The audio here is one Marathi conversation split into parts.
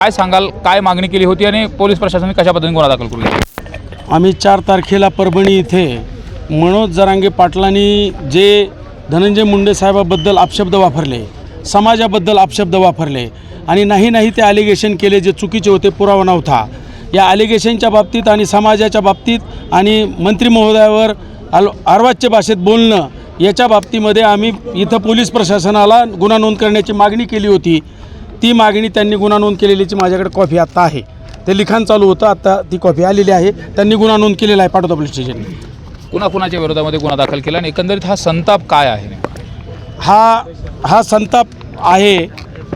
काय सांगाल, काय मागणी केली होती आणि पोलीस प्रशासनाने कशा पद्धतीने गुन्हा दाखल केला? आम्ही 4 तारखेला परभणी इथे मनोज जरांगे पाटलांनी जे धनंजय मुंडे साहेबाबद्दल अपशब्द वापरले, समाजाबद्दल अपशब्द वापरले आणि नाही ते ॲलिगेशन केले जे चुकीचे होते, पुरावा नव्हता. या ॲलिगेशनच्या बाबतीत आणि समाजाच्या बाबतीत आणि मंत्री महोदयावर अर्वाच्य भाषेत बोलणं याच्या बाबतीमध्ये आम्ही इथं पोलीस प्रशासनाला गुन्हा नोंद करण्याची मागणी केली होती. ती मागणी त्यांनी गुन्हा नोंद केलेलीची माझ्याकडे कॉपी आत्ता आहे. ते लिखाण चालू होतं, आत्ता ती कॉपी आलेली आहे. त्यांनी गुन्हा नोंद केलेला आहे पाटोदा पोलीस स्टेशनने. कुणाच्या विरोधामध्ये गुन्हा दाखल केला आणि एकंदरीत हा संताप काय आहे? हा संताप आहे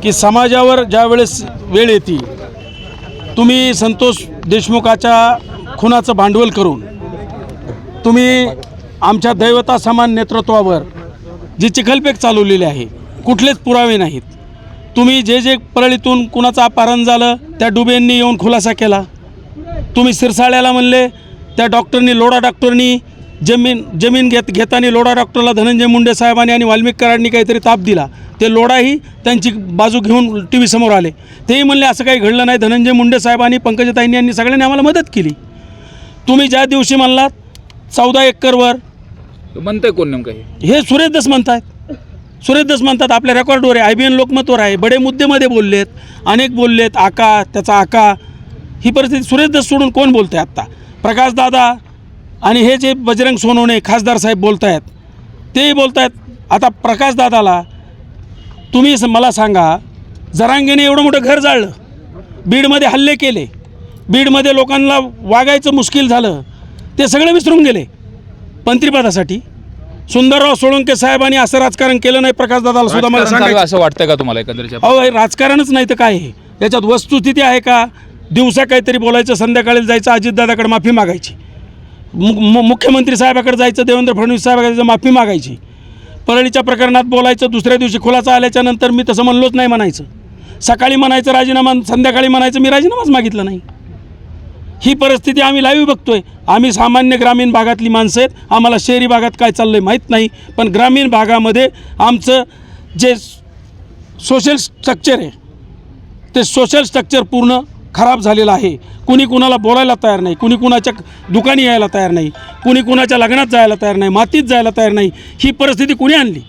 की समाजावर ज्या वेळेस वेळ येते, तुम्ही संतोष देशमुखाच्या खुनाचं भांडवल करून तुम्ही आमच्या दैवता समान नेतृत्वावर जी चिखलफेक चालवलेली आहे, कुठलेच पुरावे नाहीत. तुम्ही जे परळीतून कुणाचं अपहरण झालं त्या डुबेंनी येऊन खुलासा केला. तुम्ही सिरसाळ्याला म्हणले त्या डॉक्टरनी, लोढा डॉक्टरनी जमीन घेताना लोढा डॉक्टरला धनंजय मुंडे साहेबांनी आणि वाल्मिक कराडांनी काहीतरी ताप दिला. ते लोढाही त्यांची बाजू घेऊन टी व्ही समोर आले. तेही म्हणले असं काही घडलं नाही, धनंजय मुंडे साहेबांनी, पंकजाताईंनी यांनी सगळ्यांनी आम्हाला मदत केली. तुम्ही ज्या दिवशी म्हणलात 14 एकरवर म्हणतंय कोण नेमकं हे सुरेश दस म्हणतात, आपल्या रेकॉर्डवर आहे, IBN लोकमतवर आहे. बडे मुद्देमध्ये बोललेत, अनेक बोललेत, त्याचा आका. ही परिस्थिती सुरेश दस सोडून कोण बोलत आहे आत्ता? प्रकाशदादा आणि हे जे बजरंग सोनवणे खासदार साहेब बोलत आहेत, तेही बोलत आहेत. आता प्रकाशदादाला तुम्ही मला सांगा, जरांगेने एवढं मोठं घर जाळलं, बीडमध्ये हल्ले केले, बीडमध्ये लोकांना वागायचं मुश्किल झालं, ते सगळे विसरून गेले मंत्रिपदासाठी. सुंदरराव सोळंके साहेबांनी असं राजकारण केलं नाही. प्रकाशदादाला सुद्धा मला सांगायचं असं वाटतं का तुम्हाला एकंदरीत? अहो, हे राजकारणच नाही तर काय आहे? याच्यात वस्तुस्थिती आहे का? दिवसा काहीतरी बोलायचं, संध्याकाळी जायचं अजितदादाकडे माफी मागायची, मुख्यमंत्री साहेबाकडे जायचं, देवेंद्र फडणवीस साहेबाकडे माफी मागायची, परळीच्या प्रकरणात बोलायचं, दुसऱ्या दिवशी खुलासा आल्याच्यानंतर मी तसं म्हणलोच नाही म्हणायचं, सकाळी म्हणायचं राजीनामा, संध्याकाळी म्हणायचं मी राजीनामाच मागितला नाही. ही परिस्थिती आम्ही लाईव्ह बघतोय. आम्ही सामान्य ग्रामीण भागातली माणसं आहेत, आम्हाला शहरी भागात काय चाललं आहे माहीत नाही, पण ग्रामीण भागामध्ये आमचं जे सोशल स्ट्रक्चर आहे ते सोशल स्ट्रक्चर पूर्ण खराब झालेलं आहे. कुणी कुणाला बोलायला तयार नाही, कुणी कुणाच्या दुकानी यायला तयार नाही, कुणी कुणाच्या लग्नात जायला तयार नाही, मातीत जायला तयार नाही. ही परिस्थिती कुणी आणली?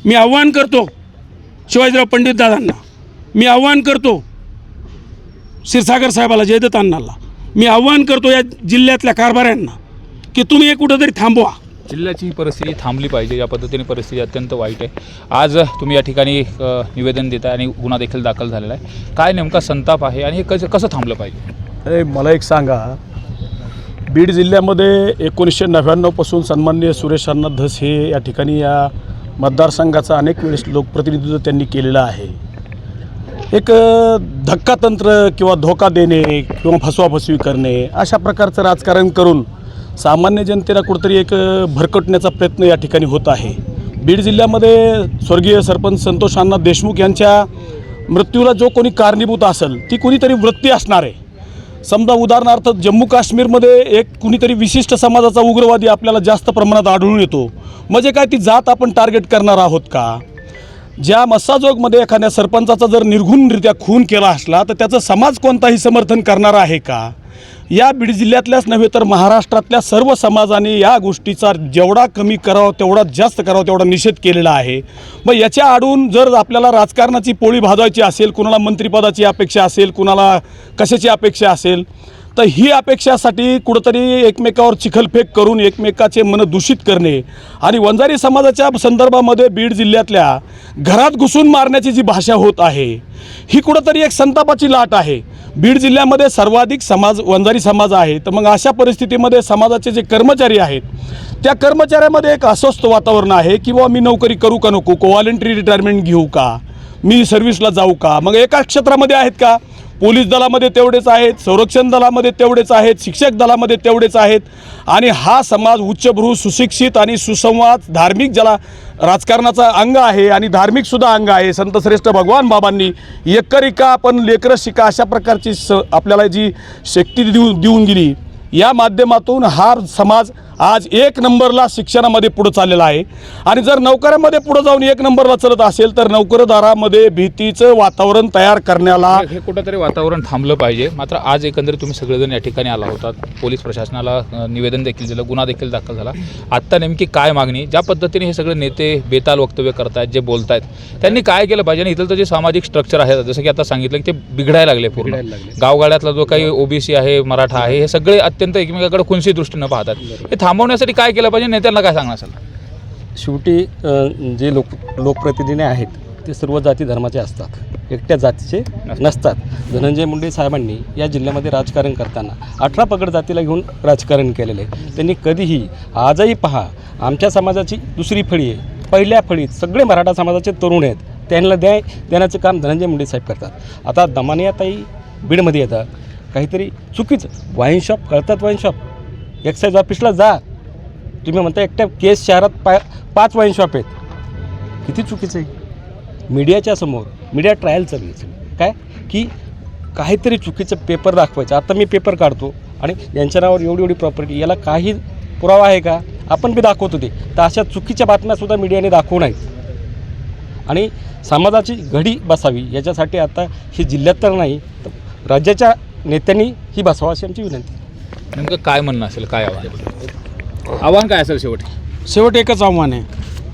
मी आव्हान करतो शिवाजीराव पंडित दादांना, मी आव्हान करतो क्षीरसागर साहेबाला, जयदत्त अण्णाला, मी आव्हान करतो या जिल्ह्यातल्या कारभाऱ्यांना की तुम्ही हे कुठंतरी थांबवा. जिल्ह्याची थांबली पाहिजे. या पद्धतीने परिस्थिती अत्यंत वाईट आहे. आज तुम्ही या ठिकाणी निवेदन देता आणि गुन्हा देखील दाखल झालेला आहे. काय नेमका संताप आहे आणि हे कसं थांबलं पाहिजे? अरे मला एक सांगा, बीड जिल्ह्यामध्ये 1999 पासून सन्माननीय सुरेश अण्णा धस हे या ठिकाणी या मतदारसंघाचा अनेक वेळेस लोकप्रतिनिधित्व त्यांनी केलेलं आहे. एक धक्कातंत्र किंवा धोका देणे किंवा फसवाफसवी करणे अशा प्रकारचं राजकारण करून सामान्य जनतेला कुठंतरी एक भरकटण्याचा प्रयत्न या ठिकाणी होत आहे. बीड जिल्ह्यामध्ये स्वर्गीय सरपंच संतोष अण्णा देशमुख यांच्या मृत्यूला जो कोणी कारणीभूत असेल ती कुणीतरी वृत्ती असणार आहे. समजा उदाहरणार्थ जम्मू काश्मीरमध्ये एक कुणीतरी विशिष्ट समाजाचा उग्रवादी आपल्याला जास्त प्रमाणात आढळून येतो, म्हणजे काय ती जात आपण टार्गेट करणार आहोत का? ज्या मस्साजोगमध्ये एखाद्या सरपंचाचा जर निर्घुणरित्या खून केला असला तर त्याचं समाज कोणताही समर्थन करणार आहे का? या बीड जिल्ह्यातल्याच नव्हे तर महाराष्ट्रातल्या सर्व समाजाने या गोष्टीचा जेवढा कमी करावा तेवढा जास्त करावा तेवढा निषेध केलेला आहे. मग याच्या आडून जर आपल्याला राजकारणाची पोळी भाजवायची असेल, कुणाला मंत्रिपदाची अपेक्षा असेल, कुणाला कशाची अपेक्षा असेल, तर ही अपेक्षासाठी कुठंतरी एकमेकावर चिखलफेक करून एकमेकाचे मन दूषित करणे आणि वंजारी समाजाच्या संदर्भामध्ये बीड जिल्ह्यातल्या घरात घुसून मारण्याची जी भाषा होत आहे ही कुठंतरी एक संतापाची लाट आहे. बीड जिल्ह्यामध्ये सर्वाधिक वंजारी समाज आहे. तर मग अशा परिस्थितीमध्ये समाजाचे जे कर्मचारी आहेत त्या कर्मचाऱ्यामध्ये एक अस्वस्थ वातावरण आहे की बाबा मी नोकरी करू का नको, व्हॉलंटरी रिटायरमेंट घेऊ का, मी सर्व्हिसला जाऊ का? मग एका क्षेत्रामध्ये आहेत का? पोलीस दलामध्ये तेवढेच आहेत, संरक्षण दलामध्ये तेवढेच आहेत, शिक्षक दलामध्ये तेवढेच आहेत. आणि हा समाज उच्चभ्रू, सुशिक्षित आणि सुसंवाद, धार्मिक, ज्याला राजकारणाचा अंग आहे आणि धार्मिकसुद्धा अंग आहे. संतश्रेष्ठ भगवान बाबांनी एकरिका पण लेकरं शिका अशा प्रकारची आपल्याला जी शक्ती देऊन गेली, या माध्यमातून हा समाज आज 1 नंबरला शिक्षणामध्ये पुढं चाललेला आहे. आणि जर नोकऱ्यामध्ये पुढं जाऊन 1 नंबरला चालत असेल तर नोकरदारामध्ये भीतीचं वातावरण तयार करण्याला हे कुठंतरी वातावरण थांबलं पाहिजे. मात्र आज एकंदरीत तुम्ही सगळेजण या ठिकाणी आला होतात, पोलीस प्रशासनाला निवेदन देखील दिलं, गुन्हा देखील दाखल झाला. आत्ता नेमकी काय मागणी, ज्या पद्धतीने हे सगळे नेते बेताल वक्तव्य करतायत, जे बोलत आहेत, त्यांनी काय केलं पाहिजे. आणि इथलं जे सामाजिक स्ट्रक्चर आहे, जसं की आता सांगितलं की ते बिघडायला लागले पूर्ण. गावगाड्यातला जो काही ओबीसी आहे, मराठा आहे, हे सगळे अत्यंत एकमेकाकडे खुनशी दृष्टीनं पाहतात. हे थांबवण्यासाठी काय केलं पाहिजे, नेत्यांना काय सांगणार असेल? शेवटी जे लोकप्रतिनिधी आहेत ते सर्व जाती धर्माचे असतात, एकट्या जातीचे नसतात. धनंजय मुंडे साहेबांनी या जिल्ह्यामध्ये राजकारण करताना 18 पगड जातीला घेऊन राजकारण केलेलं आहे. त्यांनी कधीही, आजही पहा, आमच्या समाजाची दुसरी फळी आहे, पहिल्या फळीत सगळे मराठा समाजाचे तरुण आहेत, त्यांना देण्याचं काम धनंजय मुंडे साहेब करतात. आता दमानियाताई बीडमध्ये येतात, काहीतरी चुकीचं वाईन शॉप करतात, वाईन शॉप एक्साईज ऑफिसला जा, तुम्ही म्हणता एकट्या केस शहरात 5 वाईन शॉप आहेत, किती चुकीचं आहे. मीडियाच्या समोर मीडिया ट्रायल चालू आहे काय की काहीतरी चुकीचं पेपर दाखवायचं. आता मी पेपर काढतो आणि यांच्या नावावर एवढी एवढी प्रॉपर्टी, याला काही पुरावा आहे का, आपण बी दाखवतो ते. तर अशा चुकीच्या बातम्यासुद्धा मीडियाने दाखवू नाहीत. आणि समाजाची घडी बसावी याच्यासाठी आता ही जिल्ह्यात तर नाही तर राज्याच्या नेत्यांनी ही बसावा अशी आमची विनंती. नेमकं काय म्हणणं असेल, काय आव्हान काय असेल शेवट एकच आव्हान आहे.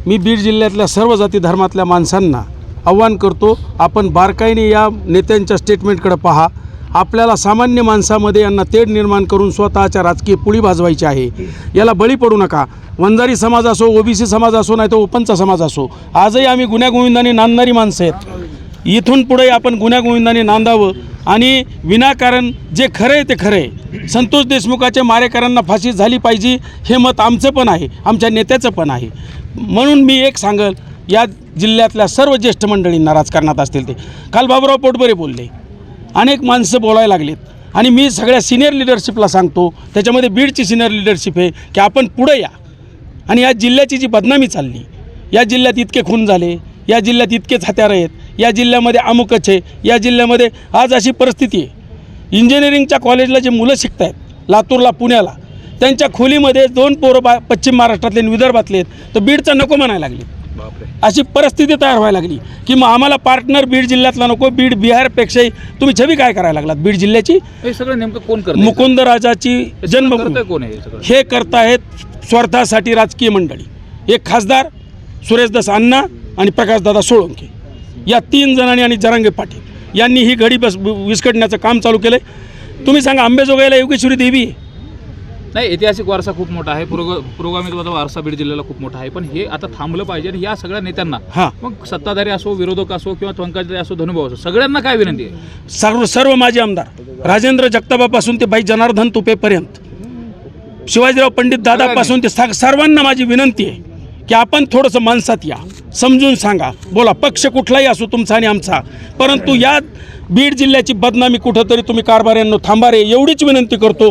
मी बीड जिल्ह्यातल्या सर्व जाती धर्मातल्या माणसांना आव्हान करतो, आपण बारकाईने या नेत्यांच्या स्टेटमेंटकडे पहा. आपल्याला सामान्य माणसामध्ये यांना तेढ निर्माण करून स्वतःच्या राजकीय पुळी भाजवायची आहे. याला बळी पडू नका. वंजारी समाज असो, ओबीसी समाज असो, नाही तर ओपनचा समाज असो, आजही आम्ही गुण्यागोविंदाने नांदणारी माणसं आहेत. इथून पुढे आपण गुण्यागोविंदाने नांदावं आणि विनाकारण जे खरं आहे ते खरं आहे. संतोष देशमुखाच्या मारेकरांना फाशी झाली पाहिजे हे मत आमचं पण आहे, आमच्या नेत्याचं पण आहे. म्हणून मी एक सांगल, या जिल्ह्यातल्या सर्व ज्येष्ठ मंडळींना, राजकारणात असतील ते, काल बाबुराव पोटबरे बोलले, अनेक माणसं बोलायला लागलेत. आणि मी सगळ्या सिनियर लिडरशिपला सांगतो, त्याच्यामध्ये बीडची सिनियर लिडरशिप आहे, की आपण पुढे या. आणि या जिल्ह्याची जी बदनामी चालली, या जिल्ह्यात इतके खून झाले, या जिल्ह्यात इतकेच हत्यारं आहेत, या जिल्ह्यामध्ये अमुकच आहे, या जिल्ह्यामध्ये आज अशी परिस्थिती आहे. इंजिनिअरिंगच्या कॉलेजला जे मुलं शिकत आहेत, लातूरला, पुण्याला, त्यांच्या खोलीमध्ये 2 पोरं पश्चिम महाराष्ट्रातले आणि विदर्भातले आहेत, तर बीडचा नको म्हणायला लागली. अशी परिस्थिती तयार व्हायला लागली की मग आम्हाला पार्टनर बीड जिल्ह्यातला नको, बीड बिहारपेक्षाही तुम्ही छबी काय करायला लागलात बीड जिल्ह्याची. हे सगळं नेमकं कोण करतं? मुकुंदराजाची जन्मभूमी कोण आहे सगळं? हे करतायत स्वार्थासाठी राजकीय मंडळी. एक खासदार सुरेशदास अण्णा आणि प्रकाशदादा सोळंके, या 3 जणांनी आणि जरांगे पाटील यांनी ही घडी विस्कटण्याचं काम चालू केलं आहे. तुम्ही सांगा, अंबेजोगाईला योगेश्वरी देवी आहे. नाही, ऐतिहासिक वारसा खूप मोठा आहे, पुरोगामित्वाचा वारसा बीड जिल्ह्याला खूप मोठा आहे. पण हे आता थांबलं पाहिजे. आणि या सगळ्या नेत्यांना, मग सत्ताधारी असो, विरोधक असो, किंवा पंकजाताई असो, धनुभाऊ असो, सगळ्यांना काय विनंती आहे? सर्व माजी आमदार, राजेंद्र जगतापापासून ते बाई जनार्दन तुपेपर्यंत, शिवाजीराव पंडित दादापासून ते सर्वांना माझी विनंती आहे की आपण थोडंसं माणसात या, समजून सांगा, बोला. पक्ष कुठलाही असो, तुमचा आणि आमचा, परंतु या बीड जिल्ह्याची बदनामी कुठंतरी तुम्ही कारभाऱ्यांनो थांबा रे, एवढीच विनंती करतो.